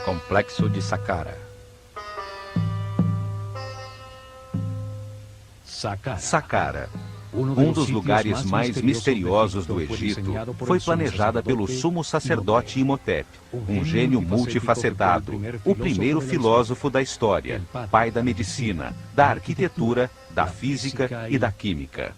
Complexo de Saqqara. Saqqara, um dos lugares mais misteriosos do Egito, foi planejada pelo sumo sacerdote Imhotep, um gênio multifacetado, o primeiro filósofo da história, pai da medicina, da arquitetura, da física e da química.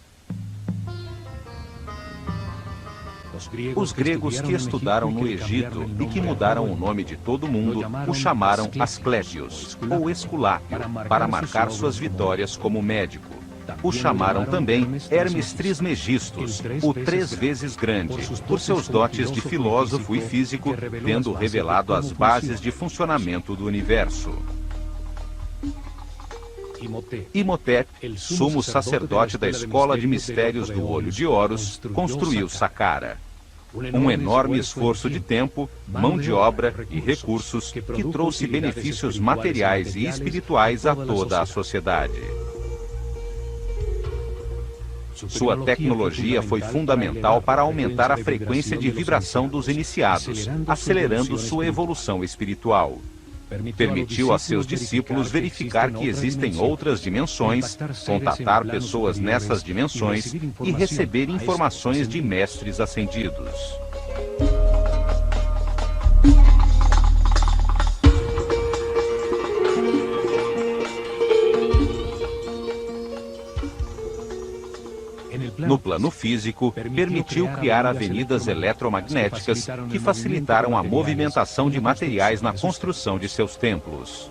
Os gregos que estudaram no Egito e que mudaram o nome de todo mundo o chamaram Asclépios, ou Esculápio, para marcar suas vitórias como médico. O chamaram também Hermes Trismegistus, o 3 vezes grande, por seus dotes de filósofo e físico, tendo revelado as bases de funcionamento do universo. Imhotep, sumo sacerdote da Escola de Mistérios do Olho de Horus, construiu Saqqara. Um enorme esforço de tempo, mão de obra e recursos que trouxe benefícios materiais e espirituais a toda a sociedade. Sua tecnologia foi fundamental para aumentar a frequência de vibração dos iniciados, acelerando sua evolução espiritual. Permitiu a seus discípulos verificar que existem outras dimensões, contatar pessoas nessas dimensões e receber informações de mestres ascendidos. No plano físico, permitiu criar avenidas eletromagnéticas que facilitaram a movimentação de materiais na construção de seus templos.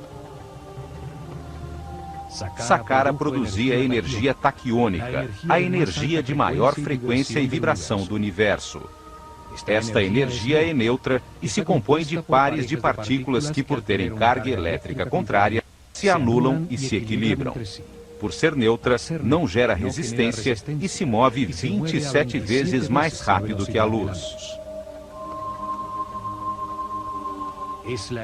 Saqqara produzia energia taquiônica, a energia de maior frequência e vibração do universo. Esta energia é neutra e se compõe de pares de partículas que, por terem carga elétrica contrária, se anulam e se equilibram. Por ser neutra, não gera resistência e se move 27 vezes mais rápido que a luz.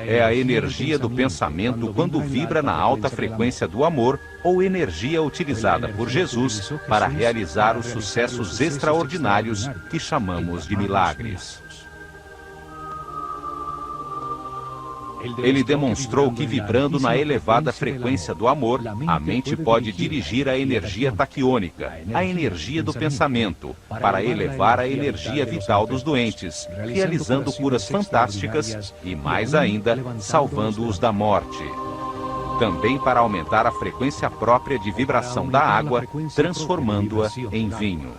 É a energia do pensamento quando vibra na alta frequência do amor ou energia utilizada por Jesus para realizar os sucessos extraordinários que chamamos de milagres. Ele demonstrou que, vibrando na elevada frequência do amor, a mente pode dirigir a energia taquiônica, a energia do pensamento, para elevar a energia vital dos doentes, realizando curas fantásticas e, mais ainda, salvando-os da morte. Também para aumentar a frequência própria de vibração da água, transformando-a em vinho.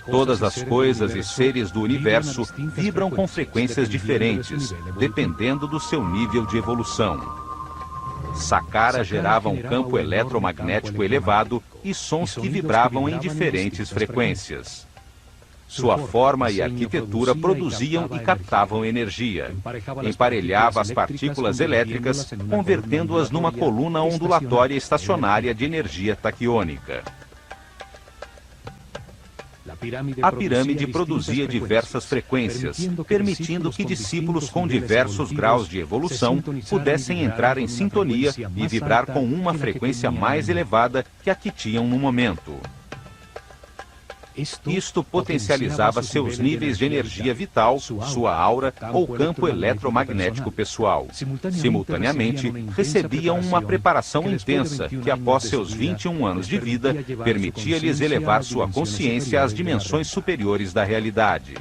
Todas as coisas e seres do universo vibram com frequências diferentes, dependendo do seu nível de evolução. Saqqara gerava um campo eletromagnético elevado e sons que vibravam em diferentes frequências. Sua forma e arquitetura produziam e captavam energia. Emparelhava as partículas elétricas, convertendo-as numa coluna ondulatória estacionária de energia taquiônica. A pirâmide produzia diversas frequências, permitindo que discípulos com diversos graus de evolução pudessem entrar em sintonia e vibrar com uma frequência mais elevada que a que tinham no momento. Isto potencializava seus níveis de energia vital, sua aura ou campo eletromagnético pessoal. Simultaneamente, recebiam uma preparação intensa que, após seus 21 anos de vida, permitia-lhes elevar sua consciência às dimensões superiores da realidade.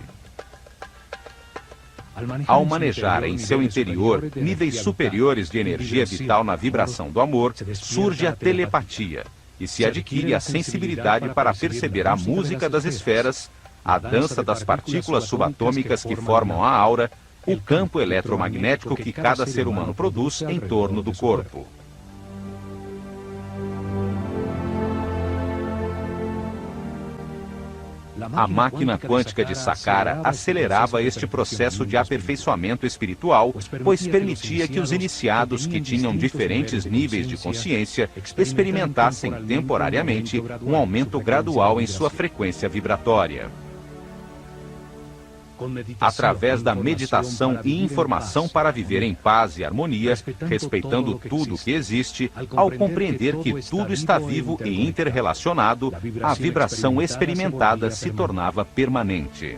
Ao manejar em seu interior níveis superiores de energia vital na vibração do amor, surge a telepatia. E se adquire a sensibilidade para perceber a música das esferas, a dança das partículas subatômicas que formam a aura, o campo eletromagnético que cada ser humano produz em torno do corpo. A máquina quântica de Saqqara acelerava este processo de aperfeiçoamento espiritual, pois permitia que os iniciados que tinham diferentes níveis de consciência experimentassem temporariamente um aumento gradual em sua frequência vibratória. Através da meditação e informação para viver em paz e harmonia, respeitando tudo o que existe, ao compreender que tudo está vivo e interrelacionado, a vibração experimentada se tornava permanente.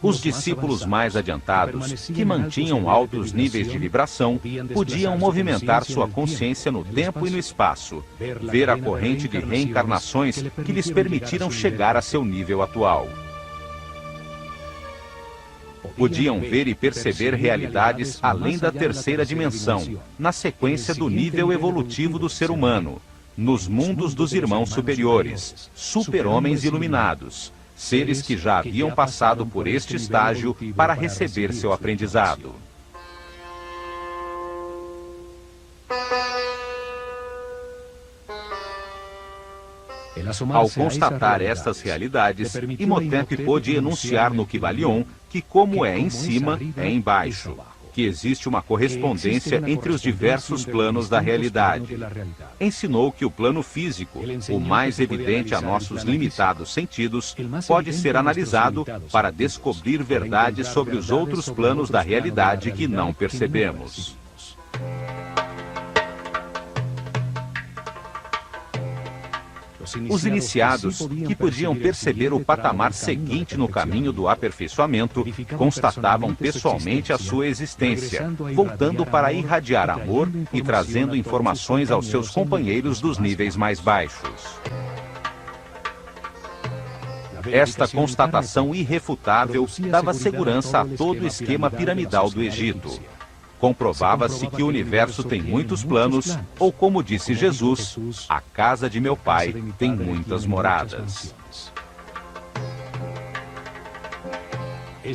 Os discípulos mais adiantados, que mantinham altos níveis de vibração, podiam movimentar sua consciência no tempo e no espaço, ver a corrente de reencarnações que lhes permitiram chegar a seu nível atual. Podiam ver e perceber realidades além da terceira dimensão, na sequência do nível evolutivo do ser humano, nos mundos dos irmãos superiores, super-homens iluminados, seres que já haviam passado por este estágio para receber seu aprendizado. Ao constatar estas realidades, Imhotep pôde enunciar no Kybalion que, como é em cima, é embaixo, que existe uma correspondência entre os diversos planos da realidade. Ensinou que o plano físico, o mais evidente a nossos limitados sentidos, pode ser analisado para descobrir verdades sobre os outros planos da realidade que não percebemos. Os iniciados, que podiam perceber o patamar seguinte no caminho do aperfeiçoamento, constatavam pessoalmente a sua existência, voltando para irradiar amor e trazendo informações aos seus companheiros dos níveis mais baixos. Esta constatação irrefutável dava segurança a todo o esquema piramidal do Egito. Comprovava-se que o universo tem muitos planos, ou como disse Jesus, a casa de meu pai tem muitas moradas.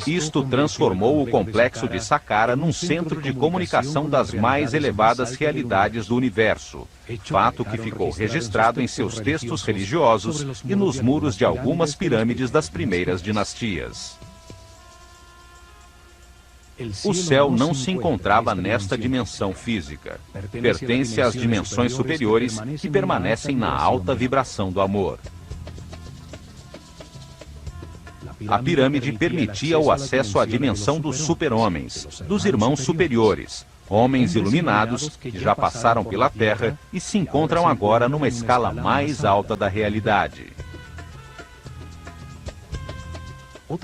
Isto transformou o complexo de Saqqara num centro de comunicação das mais elevadas realidades do universo, fato que ficou registrado em seus textos religiosos e nos muros de algumas pirâmides das primeiras dinastias. O céu não se encontrava nesta dimensão física. Pertence às dimensões superiores que permanecem na alta vibração do amor. A pirâmide permitia o acesso à dimensão dos super-homens, dos irmãos superiores, homens iluminados que já passaram pela Terra e se encontram agora numa escala mais alta da realidade.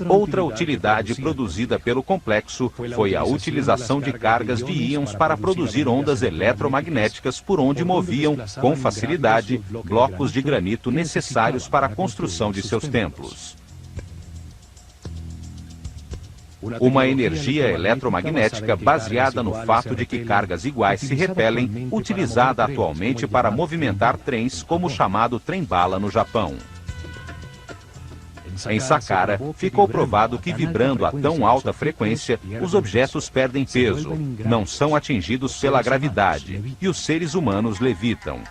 Outra utilidade produzida pelo complexo foi a utilização de cargas de íons para produzir ondas eletromagnéticas por onde moviam, com facilidade, blocos de granito necessários para a construção de seus templos. Uma energia eletromagnética baseada no fato de que cargas iguais se repelem, utilizada atualmente para movimentar trens como o chamado trem-bala no Japão. Em Saqqara, ficou provado que vibrando a tão alta frequência, os objetos perdem peso, não são atingidos pela gravidade, e os seres humanos levitam.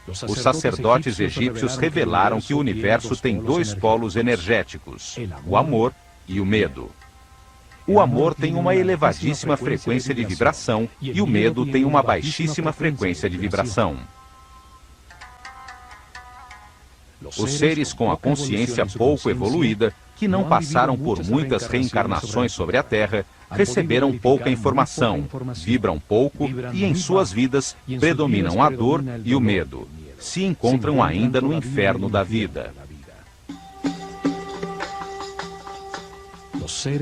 Os sacerdotes egípcios revelaram que o universo tem dois polos energéticos, o amor e o medo. O amor tem uma elevadíssima frequência de vibração e o medo tem uma baixíssima frequência de vibração. Os seres com a consciência pouco evoluída, que não passaram por muitas reencarnações sobre a Terra, receberam pouca informação, vibram pouco e em suas vidas predominam a dor e o medo. Se encontram ainda no inferno da vida.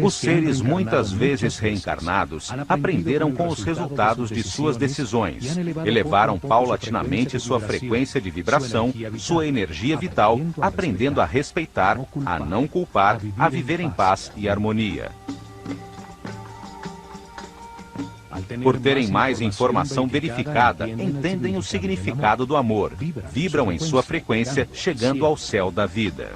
Os seres muitas vezes reencarnados aprenderam com os resultados de suas decisões, elevaram paulatinamente sua frequência de vibração, sua energia vital, aprendendo a respeitar, a não culpar, a viver em paz e harmonia. Por terem mais informação verificada, entendem o significado do amor, vibram em sua frequência, chegando ao céu da vida.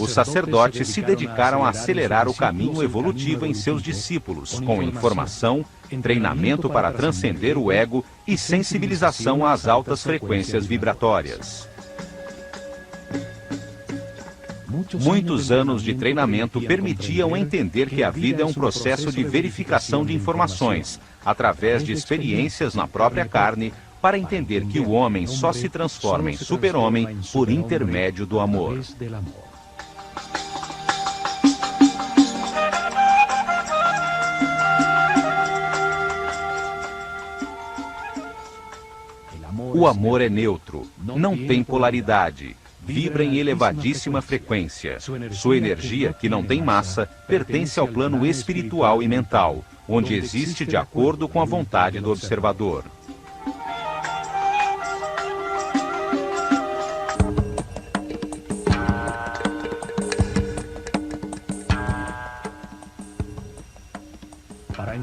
Os sacerdotes se dedicaram a acelerar o caminho evolutivo em seus discípulos, com informação, treinamento para transcender o ego e sensibilização às altas frequências vibratórias. Muitos anos de treinamento permitiam entender que a vida é um processo de verificação de informações, através de experiências na própria carne, para entender que o homem só se transforma em super-homem por intermédio do amor. O amor é neutro, não tem polaridade, vibra em elevadíssima frequência. Sua energia, que não tem massa, pertence ao plano espiritual e mental, onde existe de acordo com a vontade do observador.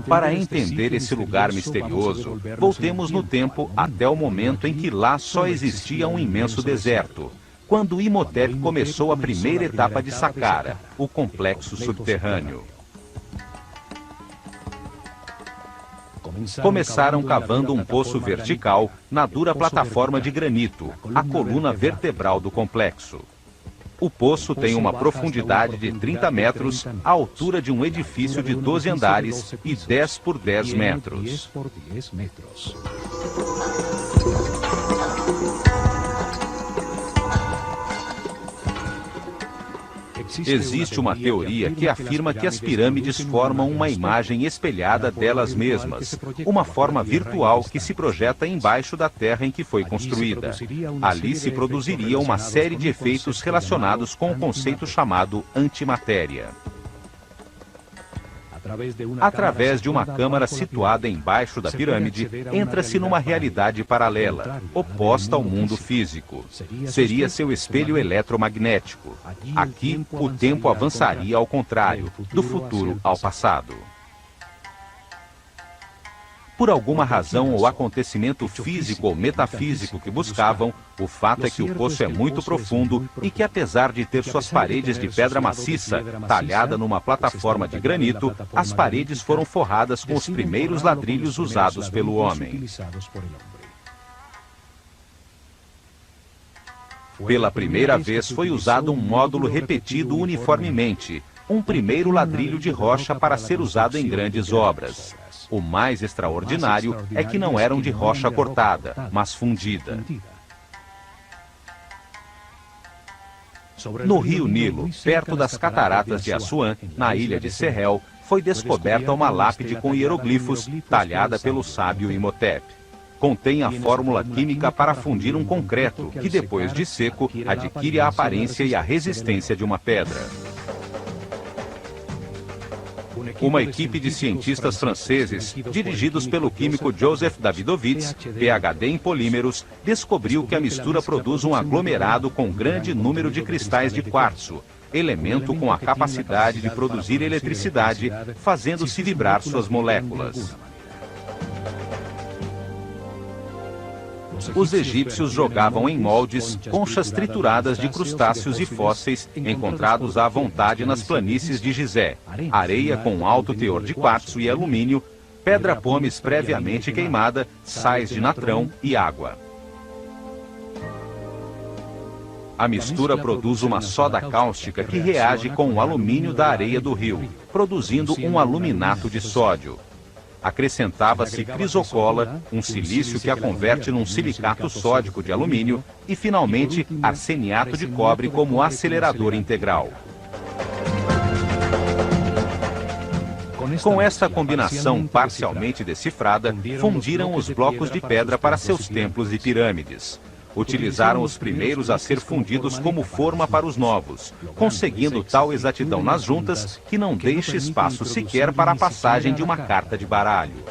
Para entender esse lugar misterioso, voltemos no tempo até o momento em que lá só existia um imenso deserto, quando Imhotep começou a primeira etapa de Saqqara, o complexo subterrâneo. Começaram cavando um poço vertical na dura plataforma de granito, a coluna vertebral do complexo. O poço tem uma profundidade de 30 metros, a altura de um edifício de 12 andares e 10 por 10 metros. Existe uma teoria que afirma que as pirâmides formam uma imagem espelhada delas mesmas, uma forma virtual que se projeta embaixo da terra em que foi construída. Ali se produziria uma série de efeitos relacionados com o conceito chamado antimatéria. Através de uma câmara situada embaixo da pirâmide, entra-se numa realidade paralela, oposta ao mundo físico. Seria seu espelho eletromagnético. Aqui, o tempo avançaria ao contrário, do futuro ao passado. Por alguma razão ou acontecimento físico ou metafísico que buscavam, o fato é que o poço é muito profundo e que, apesar de ter suas paredes de pedra maciça, talhada numa plataforma de granito, as paredes foram forradas com os primeiros ladrilhos usados pelo homem. Pela primeira vez foi usado um módulo repetido uniformemente, um primeiro ladrilho de rocha para ser usado em grandes obras. O mais extraordinário é que não eram de rocha cortada, mas fundida. No rio Nilo, perto das cataratas de Assuã, na ilha de Sehel, foi descoberta uma lápide com hieroglifos, talhada pelo sábio Imhotep. Contém a fórmula química para fundir um concreto, que depois de seco, adquire a aparência e a resistência de uma pedra. Uma equipe de cientistas franceses, dirigidos pelo químico Joseph Davidovits, PhD em polímeros, descobriu que a mistura produz um aglomerado com grande número de cristais de quartzo, elemento com a capacidade de produzir eletricidade, fazendo-se vibrar suas moléculas. Os egípcios jogavam em moldes conchas trituradas de crustáceos e fósseis encontrados à vontade nas planícies de Gizé, areia com alto teor de quartzo e alumínio, pedra pómez previamente queimada, sais de natrão e água. A mistura produz uma soda cáustica que reage com o alumínio da areia do rio, produzindo um aluminato de sódio. Acrescentava-se crisocola, um silício que a converte num silicato sódico de alumínio, e finalmente arseniato de cobre como acelerador integral. Com esta combinação parcialmente decifrada, fundiram os blocos de pedra para seus templos e pirâmides. Utilizaram os primeiros a ser fundidos como forma para os novos, conseguindo tal exatidão nas juntas que não deixa espaço sequer para a passagem de uma carta de baralho.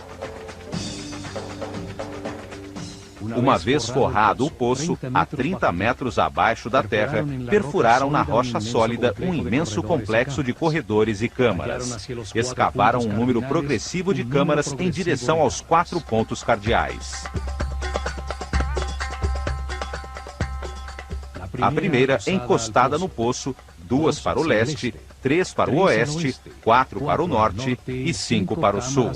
Uma vez forrado o poço, a 30 metros abaixo da terra, perfuraram na rocha sólida um imenso complexo de corredores e câmaras. Escavaram um número progressivo de câmaras em direção aos 4 pontos cardeais. A primeira encostada no poço, 2 para o leste, 3 para o oeste, 4 para o norte e 5 para o sul.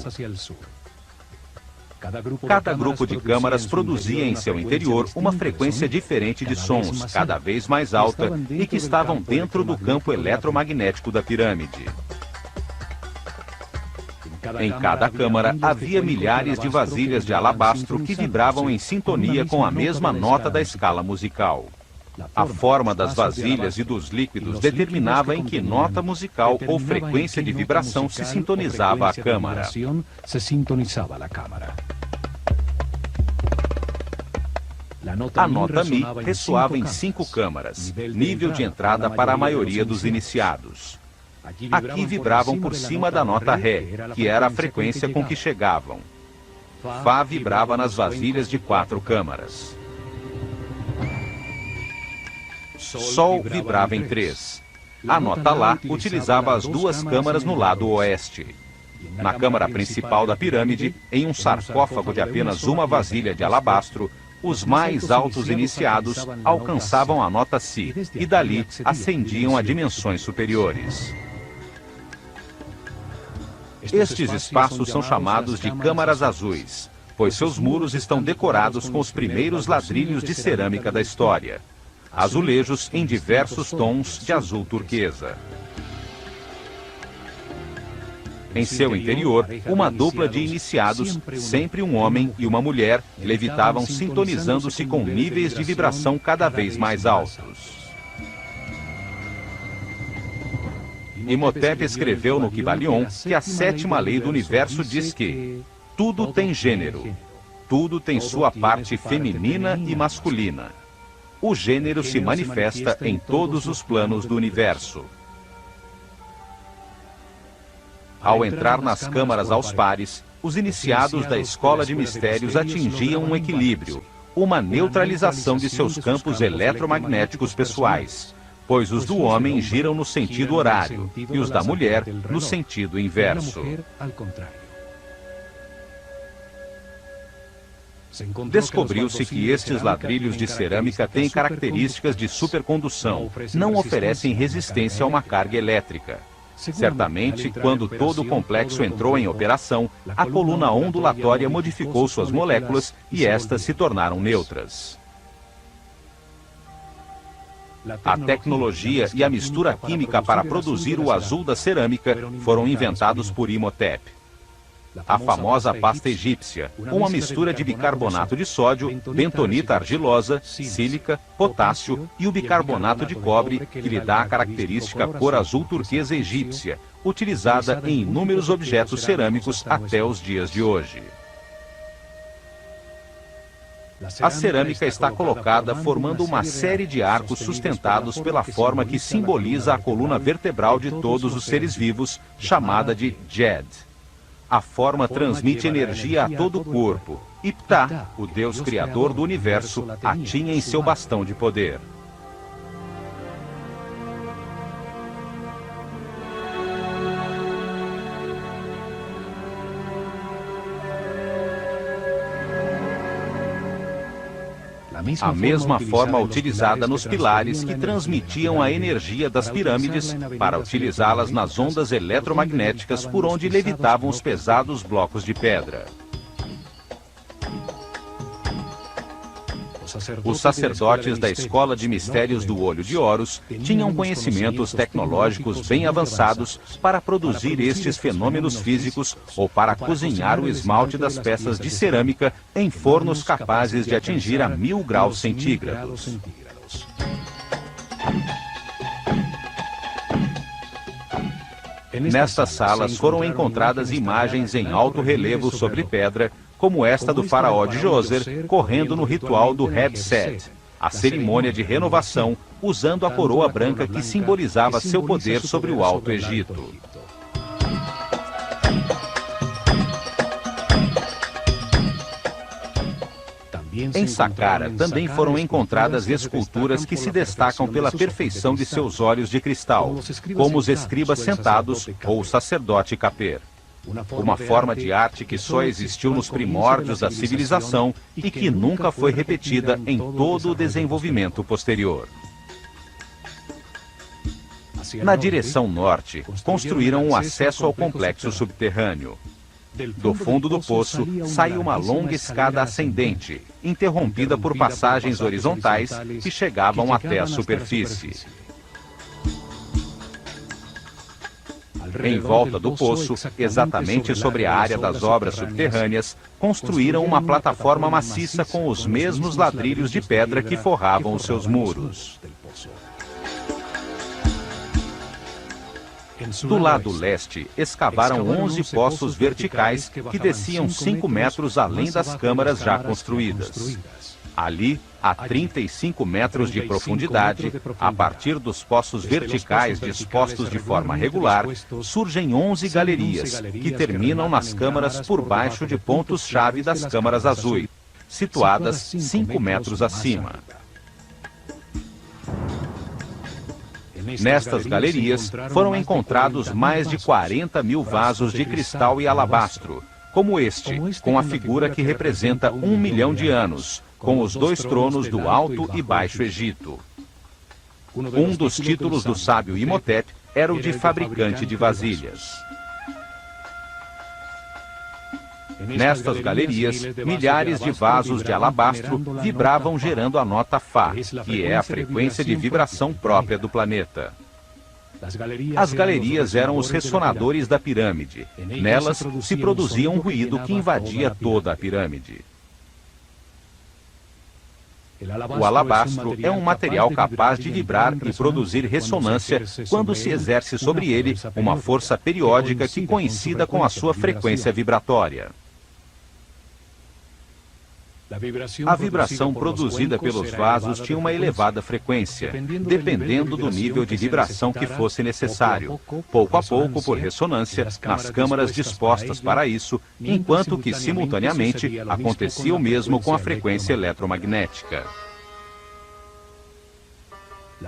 Cada grupo de câmaras produzia em seu interior uma frequência diferente de sons, cada vez mais alta, e que estavam dentro do campo eletromagnético da pirâmide. Em cada câmara havia milhares de vasilhas de alabastro que vibravam em sintonia com a mesma nota da escala musical. A forma das vasilhas e dos líquidos determinava em que nota musical ou frequência de vibração se sintonizava a câmara. A nota Mi ressoava em 5 câmaras, nível de entrada para a maioria dos iniciados. Aqui vibravam por cima da nota Ré, que era a frequência com que chegavam. Fá vibrava nas vasilhas de 4 câmaras. Sol vibrava em 3. A nota Lá utilizava as 2 câmaras no lado oeste. Na câmara principal da pirâmide, em um sarcófago de apenas uma vasilha de alabastro, os mais altos iniciados alcançavam a nota Si e dali ascendiam a dimensões superiores. Estes espaços são chamados de câmaras azuis, pois seus muros estão decorados com os primeiros ladrilhos de cerâmica da história. Azulejos em diversos tons de azul turquesa. Em seu interior, uma dupla de iniciados, sempre um homem e uma mulher, levitavam sintonizando-se com níveis de vibração cada vez mais altos. Imhotep escreveu no Kybalion que a 7ª lei do universo diz que tudo tem gênero, tudo tem sua parte feminina e masculina. O gênero se manifesta em todos os planos do universo. Ao entrar nas câmaras aos pares, os iniciados da escola de mistérios atingiam um equilíbrio, uma neutralização de seus campos eletromagnéticos pessoais, pois os do homem giram no sentido horário e os da mulher no sentido inverso. Descobriu-se que estes ladrilhos de cerâmica têm características de supercondução, não oferecem resistência a uma carga elétrica. Certamente, quando todo o complexo entrou em operação, a coluna ondulatória modificou suas moléculas e estas se tornaram neutras. A tecnologia e a mistura química para produzir o azul da cerâmica foram inventados por Imhotep. A famosa pasta egípcia, uma mistura de bicarbonato de sódio, bentonita argilosa, sílica, potássio e o bicarbonato de cobre, que lhe dá a característica cor azul turquesa egípcia, utilizada em inúmeros objetos cerâmicos até os dias de hoje. A cerâmica está colocada formando uma série de arcos sustentados pela forma que simboliza a coluna vertebral de todos os seres vivos, chamada de Djed. A forma transmite energia a todo o corpo, e Ptah, o Deus criador do universo, a tinha em seu bastão de poder. A mesma forma utilizada nos pilares que transmitiam a energia das pirâmides para utilizá-las nas ondas eletromagnéticas por onde levitavam os pesados blocos de pedra. Os sacerdotes da Escola de Mistérios do Olho de Horus tinham conhecimentos tecnológicos bem avançados para produzir estes fenômenos físicos ou para cozinhar o esmalte das peças de cerâmica em fornos capazes de atingir a 1000 graus centígrados. Nestas salas foram encontradas imagens em alto relevo sobre pedra, como esta do faraó de Djoser, correndo no ritual do Heb-Set, a cerimônia de renovação, usando a coroa branca que simbolizava seu poder sobre o Alto Egito. Em Saqqara também foram encontradas esculturas que se destacam pela perfeição de seus olhos de cristal, como os escribas sentados ou o sacerdote Khapir. Uma forma de arte que só existiu nos primórdios da civilização e que nunca foi repetida em todo o desenvolvimento posterior. Na direção norte, construíram um acesso ao complexo subterrâneo. Do fundo do poço, saiu uma longa escada ascendente, interrompida por passagens horizontais que chegavam até a superfície. Em volta do poço, exatamente sobre a área das obras subterrâneas, construíram uma plataforma maciça com os mesmos ladrilhos de pedra que forravam os seus muros. Do lado leste, escavaram 11 poços verticais que desciam 5 metros além das câmaras já construídas. Ali, a 35 metros de profundidade, a partir dos poços verticais dispostos de forma regular, surgem 11 galerias, que terminam nas câmaras por baixo de pontos-chave das câmaras azuis, situadas 5 metros acima. Nestas galerias, foram encontrados mais de 40 mil vasos de cristal e alabastro, como este, com a figura que representa 1 milhão de anos, com os 2 tronos do Alto e Baixo Egito. Um dos títulos do sábio Imhotep era o de fabricante de vasilhas. Nestas galerias, milhares de vasos de alabastro vibravam gerando a nota Fá, que é a frequência de vibração própria do planeta. As galerias eram os ressonadores da pirâmide. Nelas se produzia um ruído que invadia toda a pirâmide. O alabastro é um material capaz de vibrar e produzir ressonância quando se exerce sobre ele uma força periódica que coincida com a sua frequência vibratória. A vibração produzida pelos vasos tinha uma elevada frequência, dependendo do nível de vibração que fosse necessário, pouco a pouco por ressonância, nas câmaras dispostas para isso, enquanto que, simultaneamente, acontecia o mesmo com a frequência eletromagnética.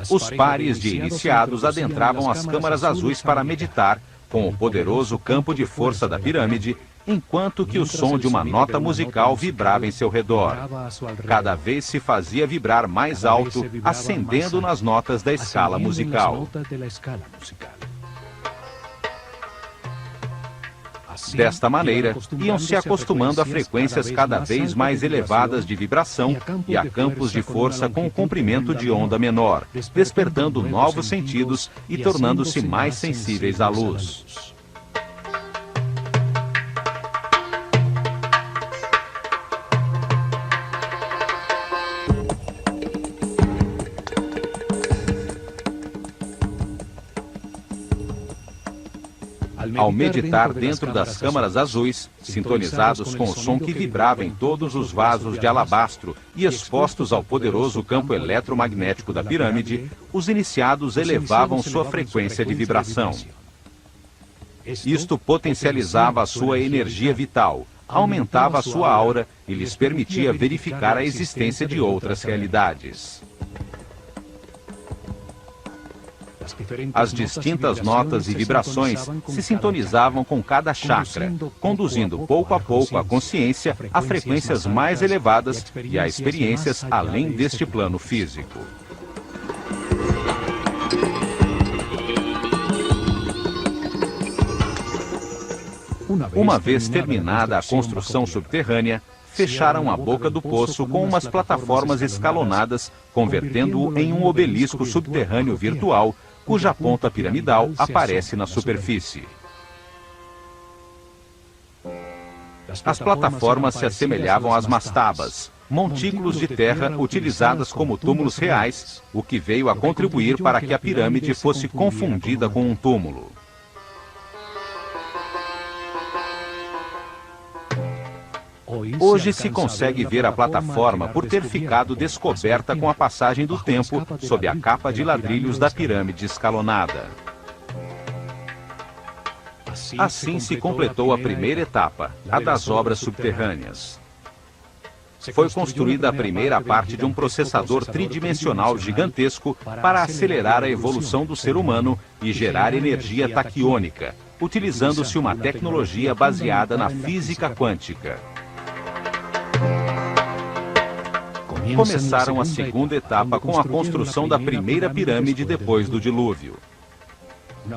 Os pares de iniciados adentravam as câmaras azuis para meditar, com o poderoso campo de força da pirâmide, enquanto que o som de uma nota musical vibrava em seu redor. Cada vez se fazia vibrar mais alto, ascendendo nas notas da escala musical. Desta maneira, iam se acostumando a frequências cada vez mais elevadas de vibração e a campos de força com comprimento de onda menor, despertando novos sentidos e tornando-se mais sensíveis à luz. Ao meditar dentro das câmaras azuis, sintonizados com o som que vibrava em todos os vasos de alabastro e expostos ao poderoso campo eletromagnético da pirâmide, os iniciados elevavam sua frequência de vibração. Isto potencializava a sua energia vital, aumentava a sua aura e lhes permitia verificar a existência de outras realidades. As distintas notas e vibrações se sintonizavam com cada chakra, conduzindo pouco a pouco a consciência a frequências mais elevadas e a experiências além deste plano físico. Uma vez terminada a construção subterrânea, fecharam a boca do poço com umas plataformas escalonadas, convertendo-o em um obelisco subterrâneo virtual, cuja ponta piramidal aparece na superfície. As plataformas se assemelhavam às mastabas, montículos de terra utilizadas como túmulos reais, o que veio a contribuir para que a pirâmide fosse confundida com um túmulo. Hoje se consegue ver a plataforma por ter ficado descoberta com a passagem do tempo sob a capa de ladrilhos da pirâmide escalonada. Assim se completou a primeira etapa, a das obras subterrâneas. Foi construída a primeira parte de um processador tridimensional gigantesco para acelerar a evolução do ser humano e gerar energia taquiônica, utilizando-se uma tecnologia baseada na física quântica. Começaram a segunda etapa com a construção da primeira pirâmide depois do dilúvio.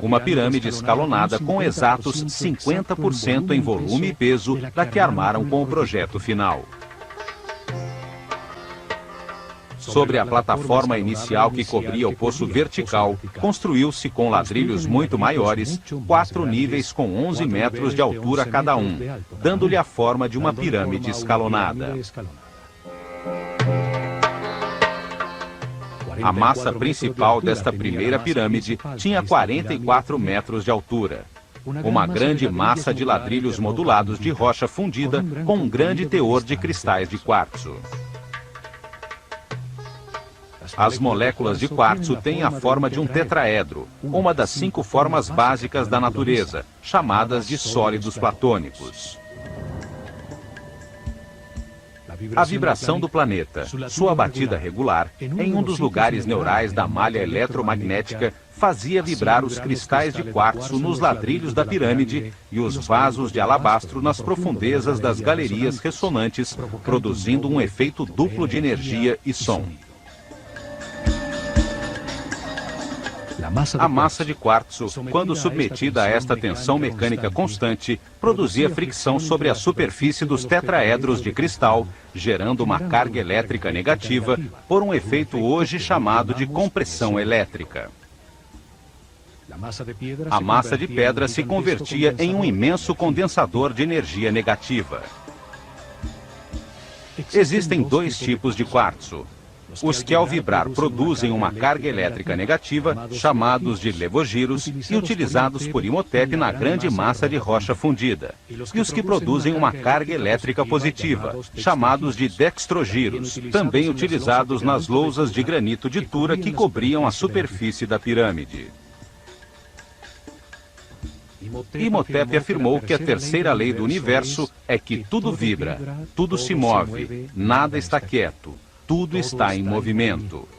Uma pirâmide escalonada com exatos 50% em volume e peso da que armaram com o projeto final. Sobre a plataforma inicial que cobria o poço vertical, construiu-se com ladrilhos muito maiores, 4 níveis com 11 metros de altura cada um, dando-lhe a forma de uma pirâmide escalonada. A massa principal desta primeira pirâmide tinha 44 metros de altura. Uma grande massa de ladrilhos modulados de rocha fundida com um grande teor de cristais de quartzo. As moléculas de quartzo têm a forma de um tetraedro, uma das 5 formas básicas da natureza, chamadas de sólidos platônicos. A vibração do planeta, sua batida regular, em um dos lugares neurais da malha eletromagnética, fazia vibrar os cristais de quartzo nos ladrilhos da pirâmide e os vasos de alabastro nas profundezas das galerias ressonantes, produzindo um efeito duplo de energia e som. A massa de quartzo, quando submetida a esta tensão mecânica constante, produzia fricção sobre a superfície dos tetraedros de cristal, gerando uma carga elétrica negativa por um efeito hoje chamado de compressão elétrica. A massa de pedra se convertia em um imenso condensador de energia negativa. Existem 2 tipos de quartzo. Os que ao vibrar produzem uma carga elétrica negativa, chamados de levogiros, e utilizados por Imhotep na grande massa de rocha fundida. E os que produzem uma carga elétrica positiva, chamados de dextrogiros, também utilizados nas lousas de granito de Tura que cobriam a superfície da pirâmide. Imhotep afirmou que a terceira lei do universo é que tudo vibra, tudo se move, nada está quieto. Tudo está em movimento.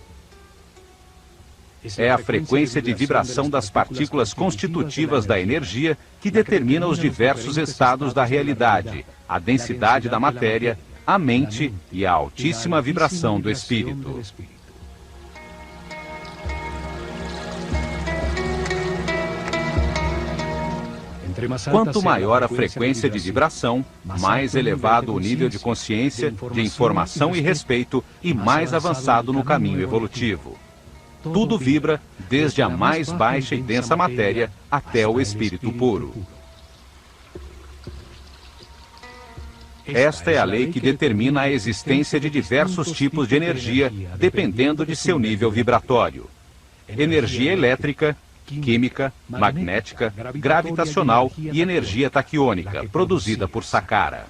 É a frequência de vibração das partículas constitutivas da energia que determina os diversos estados da realidade, a densidade da matéria, a mente e a altíssima vibração do espírito. Quanto maior a frequência de vibração, mais elevado o nível de consciência, de informação e respeito, e mais avançado no caminho evolutivo. Tudo vibra, desde a mais baixa e densa matéria até o espírito puro. Esta é a lei que determina a existência de diversos tipos de energia, dependendo de seu nível vibratório. Energia elétrica, química, magnética, gravitacional e energia taquiônica, produzida por Saqqara.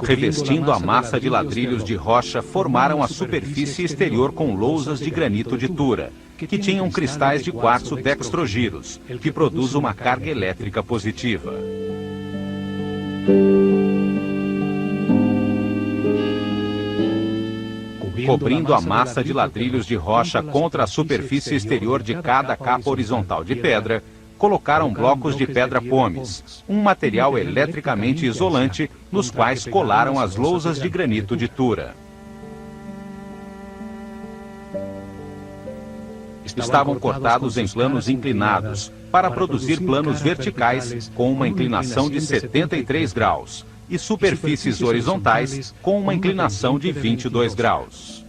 Revestindo a massa de ladrilhos de rocha, formaram a superfície exterior com lousas de granito de Tura, que tinham cristais de quartzo dextrogiros, que produz uma carga elétrica positiva. Cobrindo a massa de ladrilhos de rocha contra a superfície exterior de cada capa horizontal de pedra, colocaram blocos de pedra pómez, um material eletricamente isolante, nos quais colaram as lousas de granito de Tura. Estavam cortados em planos inclinados, para produzir planos verticais com uma inclinação de 73 graus, e superfícies horizontais com uma inclinação de 22 graus.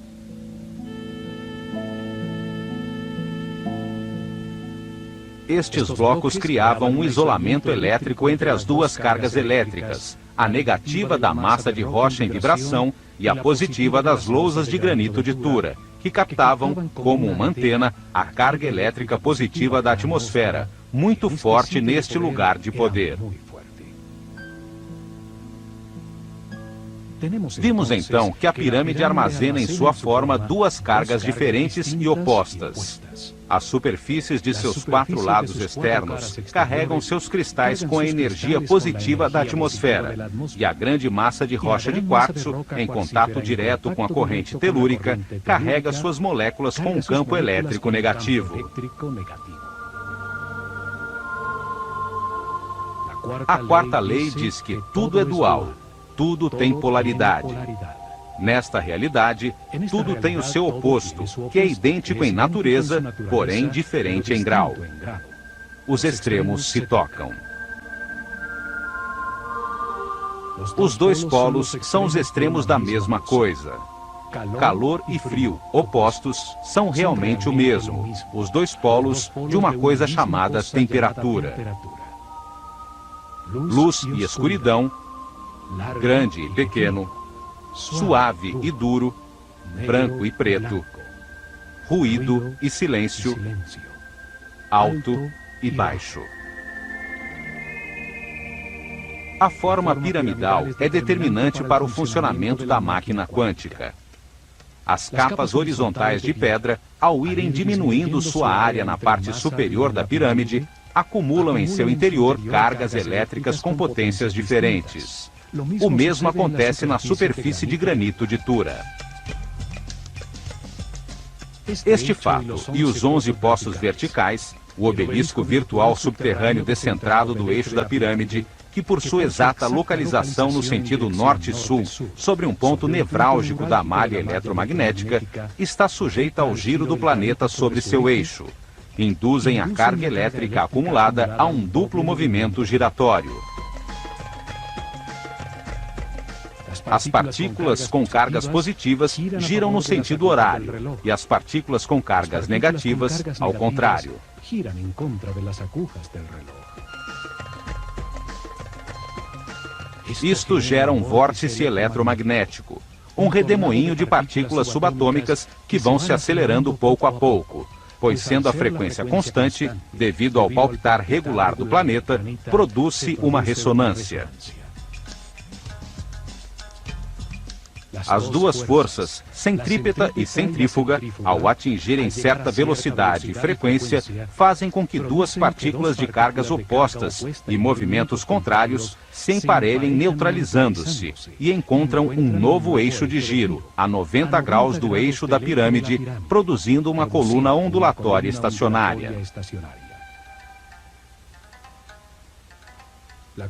Estes blocos criavam um isolamento elétrico entre as duas cargas elétricas, a negativa da massa de rocha em vibração e a positiva das lousas de granito de Tura, que captavam, como uma antena, a carga elétrica positiva da atmosfera, muito forte neste lugar de poder. Vimos então que a pirâmide armazena em sua forma 2 cargas diferentes e opostas. As superfícies de seus 4 lados externos carregam seus cristais com a energia positiva da atmosfera, e a grande massa de rocha de quartzo, em contato direto com a corrente telúrica, carrega suas moléculas com um campo elétrico negativo. A quarta lei diz que tudo é dual. Tudo tem polaridade. Nesta realidade, tudo tem o seu oposto, que é idêntico em natureza, porém diferente em grau. Os extremos se tocam. Os 2 polos são os extremos da mesma coisa. Calor e frio, opostos, são realmente o mesmo, os 2 polos de uma coisa chamada temperatura. Luz e escuridão, grande e pequeno, suave e duro, branco e preto, ruído e silêncio, alto e baixo. A forma piramidal é determinante para o funcionamento da máquina quântica. As capas horizontais de pedra, ao irem diminuindo sua área na parte superior da pirâmide, acumulam em seu interior cargas elétricas com potências diferentes. O mesmo acontece na superfície de granito de Tura. Este fato e os 11 poços verticais, o obelisco virtual subterrâneo descentrado do eixo da pirâmide, que por sua exata localização no sentido norte-sul, sobre um ponto nevrálgico da malha eletromagnética, está sujeita ao giro do planeta sobre seu eixo, induzem a carga elétrica acumulada a um duplo movimento giratório. As partículas com cargas positivas giram no sentido horário, e as partículas com cargas negativas, ao contrário. Isto gera um vórtice eletromagnético, um redemoinho de partículas subatômicas que vão se acelerando pouco a pouco, pois sendo a frequência constante, devido ao palpitar regular do planeta, produz-se uma ressonância. As duas forças, centrípeta e centrífuga, ao atingirem certa velocidade e frequência, fazem com que duas partículas de cargas opostas e movimentos contrários se emparelhem neutralizando-se e encontram um novo eixo de giro, a 90 graus do eixo da pirâmide, produzindo uma coluna ondulatória estacionária.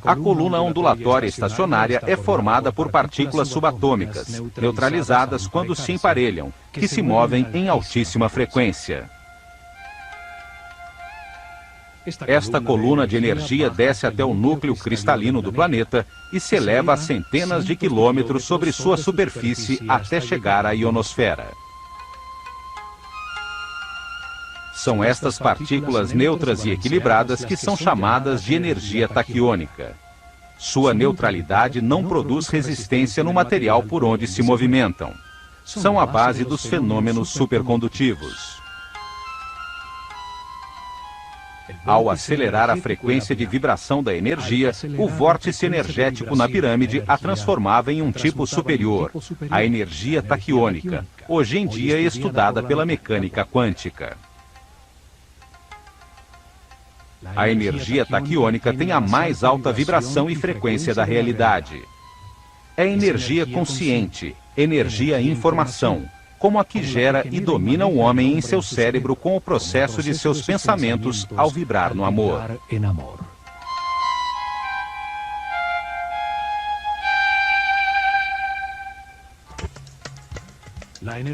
A coluna ondulatória estacionária é formada por partículas subatômicas, neutralizadas quando se emparelham, que se movem em altíssima frequência. Esta coluna de energia desce até o núcleo cristalino do planeta e se eleva a centenas de quilômetros sobre sua superfície até chegar à ionosfera. São estas partículas neutras e equilibradas que são chamadas de energia taquiônica. Sua neutralidade não produz resistência no material por onde se movimentam. São a base dos fenômenos supercondutivos. Ao acelerar a frequência de vibração da energia, o vórtice energético na pirâmide a transformava em um tipo superior, a energia taquiônica, hoje em dia estudada pela mecânica quântica. A energia taquiônica tem a mais alta vibração e frequência da realidade. É energia consciente, energia informação, como a que gera e domina o homem em seu cérebro com o processo de seus pensamentos ao vibrar no amor.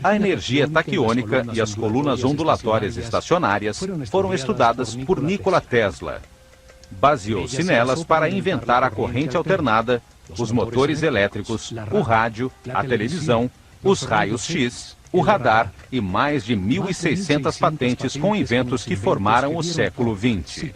A energia taquiônica e as colunas ondulatórias estacionárias foram estudadas por Nikola Tesla. Baseou-se nelas para inventar a corrente alternada, os motores elétricos, o rádio, a televisão, os raios-x, o radar e mais de 1.600 patentes com inventos que formaram o século XX.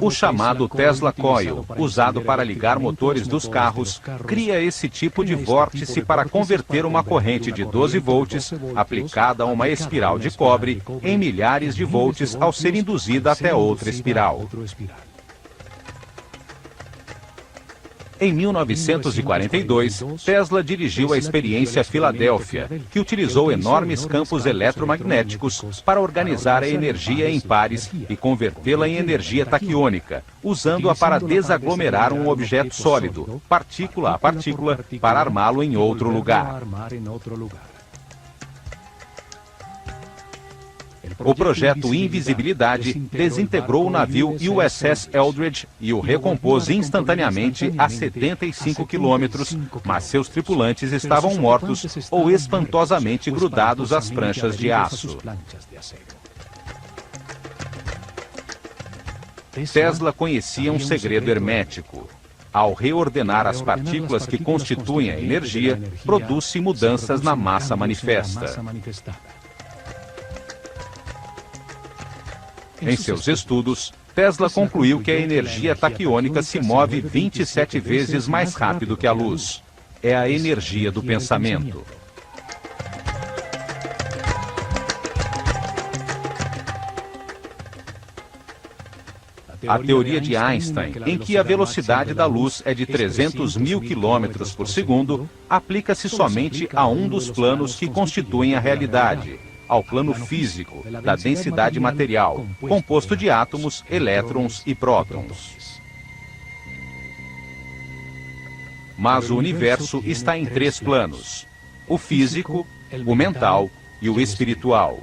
O chamado Tesla Coil, usado para ligar motores dos carros, cria esse tipo de vórtice para converter uma corrente de 12 volts, aplicada a uma espiral de cobre, em milhares de volts ao ser induzida até outra espiral. Em 1942, Tesla dirigiu a experiência Filadélfia, que utilizou enormes campos eletromagnéticos para organizar a energia em pares e convertê-la em energia taquiônica, usando-a para desaglomerar um objeto sólido, partícula a partícula, para armá-lo em outro lugar. O projeto Invisibilidade desintegrou o navio USS Eldridge e o recompôs instantaneamente a 75 quilômetros, mas seus tripulantes estavam mortos ou espantosamente grudados às pranchas de aço. Tesla conhecia um segredo hermético. Ao reordenar as partículas que constituem a energia, produz-se mudanças na massa manifesta. Em seus estudos, Tesla concluiu que a energia taquiônica se move 27 vezes mais rápido que a luz. É a energia do pensamento. A teoria de Einstein, em que a velocidade da luz é de 300.000 km por segundo, aplica-se somente a um dos planos que constituem a realidade, ao plano físico, da densidade material, composto de átomos, elétrons e prótons. Mas o universo está em 3 planos: o físico, o mental e o espiritual.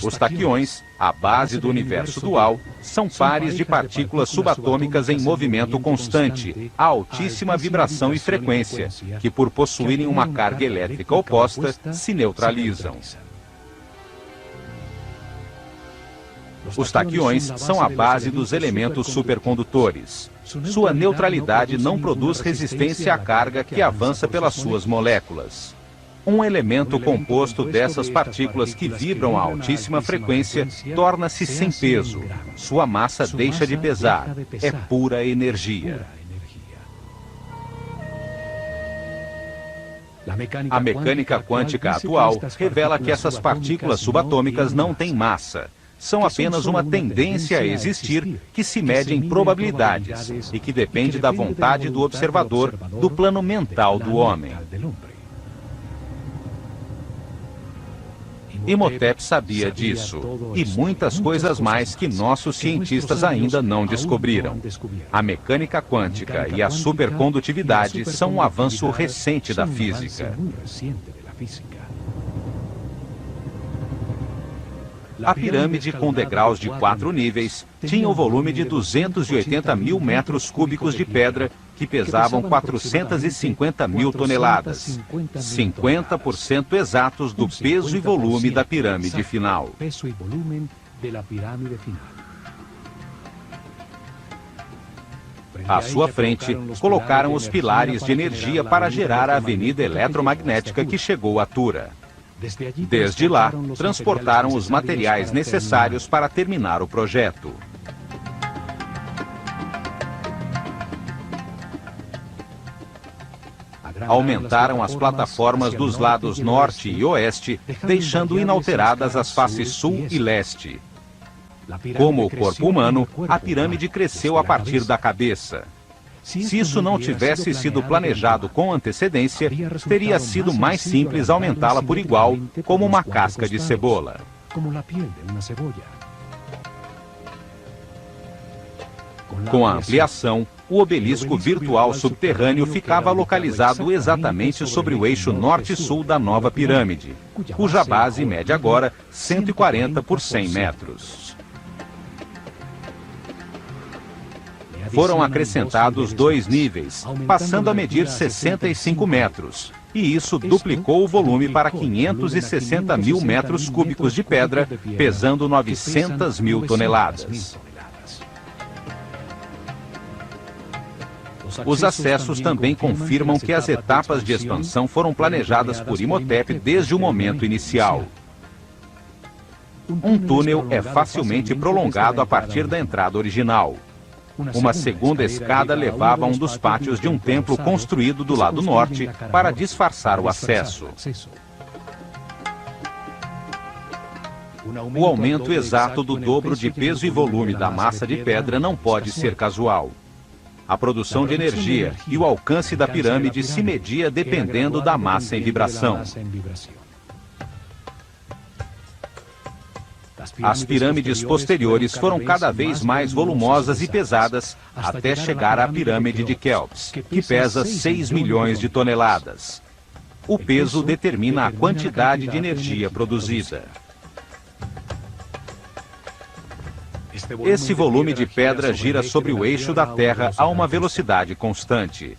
Os taquiões, a base do universo dual, são pares de partículas subatômicas em movimento constante, a altíssima vibração e frequência, que por possuírem uma carga elétrica oposta, se neutralizam. Os taquiões são a base dos elementos supercondutores. Sua neutralidade não produz resistência à carga que avança pelas suas moléculas. Um elemento composto dessas partículas que vibram a altíssima frequência torna-se sem peso. Sua massa deixa de pesar. É pura energia. A mecânica quântica atual revela que essas partículas subatômicas não têm massa. São apenas uma tendência a existir que se mede em probabilidades e que depende da vontade do observador, do plano mental do homem. Imhotep sabia disso, e muitas coisas mais que nossos cientistas ainda não descobriram. A mecânica quântica e a supercondutividade são um avanço recente da física. A pirâmide, com degraus de 4 níveis, tinha o volume de 280.000 metros cúbicos de pedra, que pesavam 450.000 toneladas, 50% exatos do peso e volume da pirâmide final. À sua frente, colocaram os pilares de energia para gerar a avenida eletromagnética que chegou à Tura. Desde lá, transportaram os materiais necessários para terminar o projeto. Aumentaram as plataformas dos lados norte e oeste, deixando inalteradas as faces sul e leste. Como o corpo humano, a pirâmide cresceu a partir da cabeça. Se isso não tivesse sido planejado com antecedência, teria sido mais simples aumentá-la por igual, como uma casca de cebola. Com a ampliação, o obelisco virtual subterrâneo ficava localizado exatamente sobre o eixo norte-sul da nova pirâmide, cuja base mede agora 140 por 100 metros. Foram acrescentados 2 níveis, passando a medir 65 metros, e isso duplicou o volume para 560.000 metros cúbicos de pedra, pesando 900.000 toneladas. Os acessos também confirmam que as etapas de expansão foram planejadas por Imhotep desde o momento inicial. Um túnel é facilmente prolongado a partir da entrada original. Uma segunda escada levava a um dos pátios de um templo construído do lado norte para disfarçar o acesso. O aumento exato do dobro de peso e volume da massa de pedra não pode ser casual. A produção de energia e o alcance da pirâmide se media dependendo da massa em vibração. As pirâmides posteriores foram cada vez mais volumosas e pesadas, até chegar à pirâmide de Quéops, que pesa 6 milhões de toneladas. O peso determina a quantidade de energia produzida. Esse volume de pedra gira sobre o eixo da Terra a uma velocidade constante.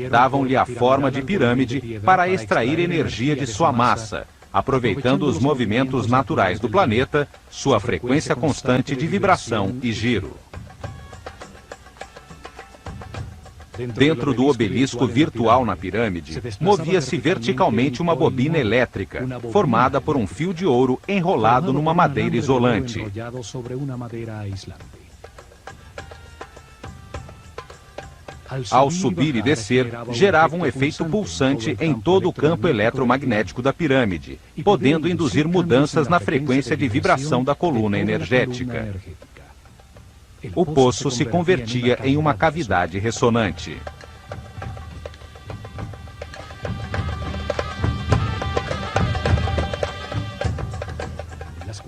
Davam-lhe a forma de pirâmide para extrair energia de sua massa, aproveitando os movimentos naturais do planeta, sua frequência constante de vibração e giro. Dentro do obelisco virtual na pirâmide, movia-se verticalmente uma bobina elétrica, formada por um fio de ouro enrolado numa madeira isolante. Ao subir e descer, gerava um efeito pulsante em todo o campo eletromagnético da pirâmide, podendo induzir mudanças na frequência de vibração da coluna energética. O poço se convertia em uma cavidade ressonante.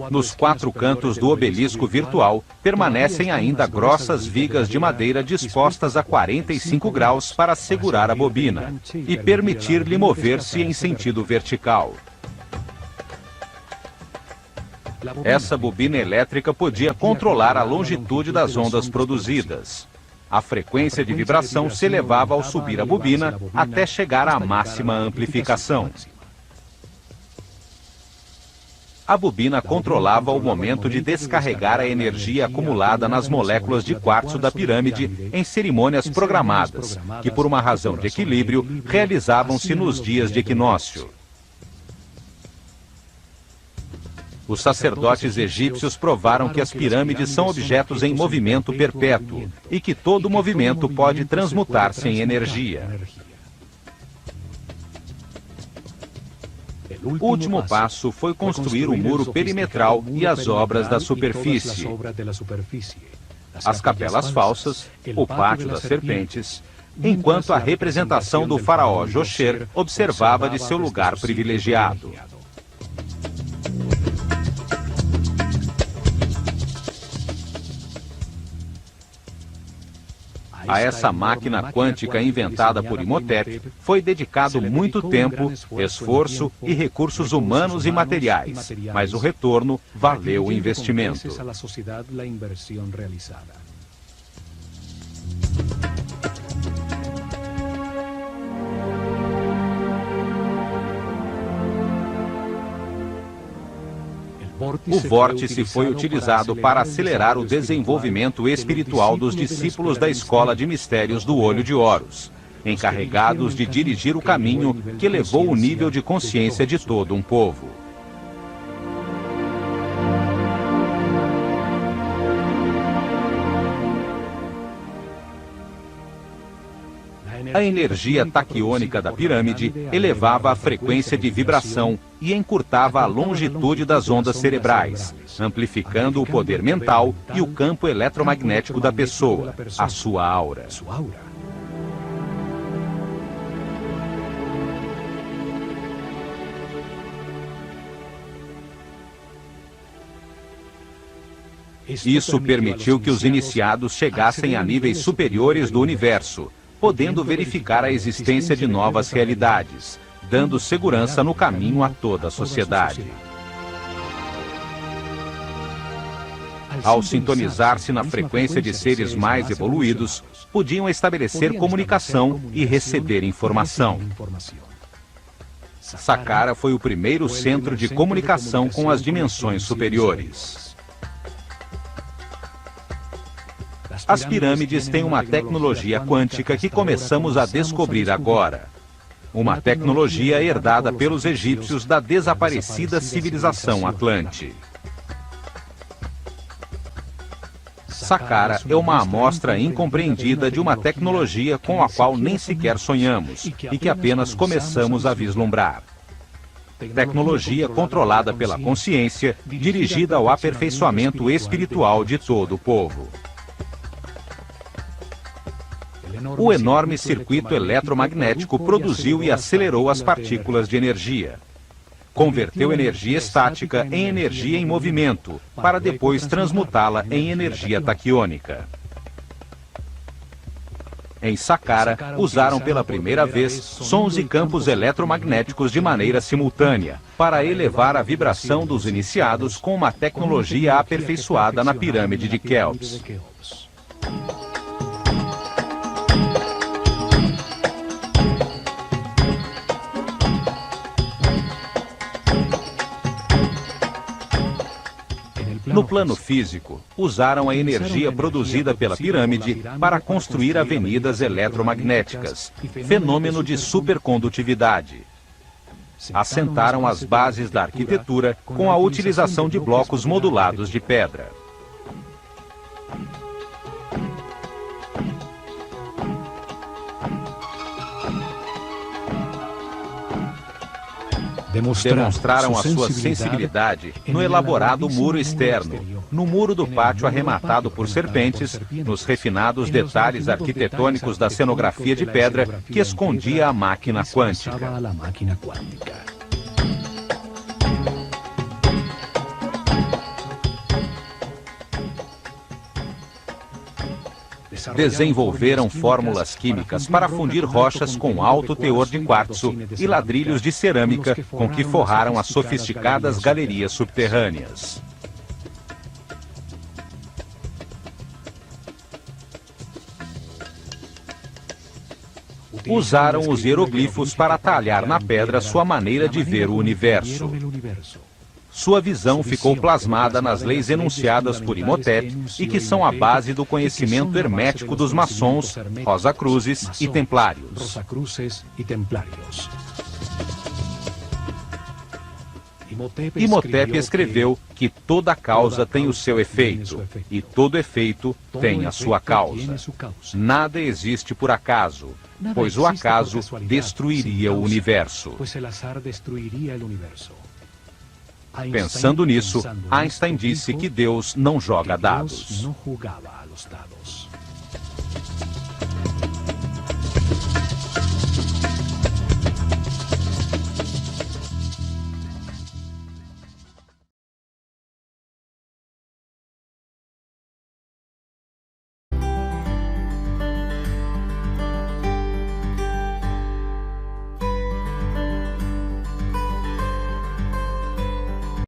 Nos 4 cantos do obelisco virtual, permanecem ainda grossas vigas de madeira dispostas a 45 graus para segurar a bobina e permitir-lhe mover-se em sentido vertical. Essa bobina elétrica podia controlar a longitude das ondas produzidas. A frequência de vibração se elevava ao subir a bobina até chegar à máxima amplificação. A bobina controlava o momento de descarregar a energia acumulada nas moléculas de quartzo da pirâmide em cerimônias programadas, que por uma razão de equilíbrio realizavam-se nos dias de equinócio. Os sacerdotes egípcios provaram que as pirâmides são objetos em movimento perpétuo e que todo movimento pode transmutar-se em energia. O último passo foi construir o muro perimetral e as obras da superfície, as capelas falsas, o pátio das serpentes, enquanto a representação do faraó Josher observava de seu lugar privilegiado. A essa máquina quântica inventada por Imhotep foi dedicado muito tempo, esforço e recursos humanos e materiais, mas o retorno valeu o investimento. O vórtice foi utilizado para acelerar o desenvolvimento espiritual dos discípulos da Escola de Mistérios do Olho de Horus, encarregados de dirigir o caminho que elevou o nível de consciência de todo um povo. A energia taquiônica da pirâmide elevava a frequência de vibração e encurtava a longitude das ondas cerebrais, amplificando o poder mental e o campo eletromagnético da pessoa, a sua aura. Isso permitiu que os iniciados chegassem a níveis superiores do universo, podendo verificar a existência de novas realidades, dando segurança no caminho a toda a sociedade. Ao sintonizar-se na frequência de seres mais evoluídos, podiam estabelecer comunicação e receber informação. Saqqara foi o primeiro centro de comunicação com as dimensões superiores. As pirâmides têm uma tecnologia quântica que começamos a descobrir agora. Uma tecnologia herdada pelos egípcios da desaparecida civilização Atlante. Saqqara é uma amostra incompreendida de uma tecnologia com a qual nem sequer sonhamos e que apenas começamos a vislumbrar. Tecnologia controlada pela consciência, dirigida ao aperfeiçoamento espiritual de todo o povo. O enorme circuito eletromagnético produziu e acelerou as partículas de energia. Converteu energia estática em energia em movimento, para depois transmutá-la em energia taquiônica. Em Saqqara, usaram pela primeira vez sons e campos eletromagnéticos de maneira simultânea, para elevar a vibração dos iniciados com uma tecnologia aperfeiçoada na pirâmide de Quéops. No plano físico, usaram a energia produzida pela pirâmide para construir avenidas eletromagnéticas, fenômeno de supercondutividade. Assentaram as bases da arquitetura com a utilização de blocos modulados de pedra. Demonstraram a sua sensibilidade no elaborado muro externo, no muro do pátio arrematado por serpentes, nos refinados detalhes arquitetônicos da cenografia de pedra que escondia a máquina quântica. Desenvolveram fórmulas químicas para fundir rochas com alto teor de quartzo e ladrilhos de cerâmica com que forraram as sofisticadas galerias subterrâneas. Usaram os hieroglifos para talhar na pedra sua maneira de ver o universo. Sua visão ficou plasmada nas leis enunciadas por Imhotep e que são a base do conhecimento hermético dos maçons, Rosacruzes e Templários. Imhotep escreveu que toda causa tem o seu efeito, e todo efeito tem a sua causa. Nada existe por acaso, pois o acaso destruiria o universo. Pensando nisso, Einstein disse que Deus não joga dados.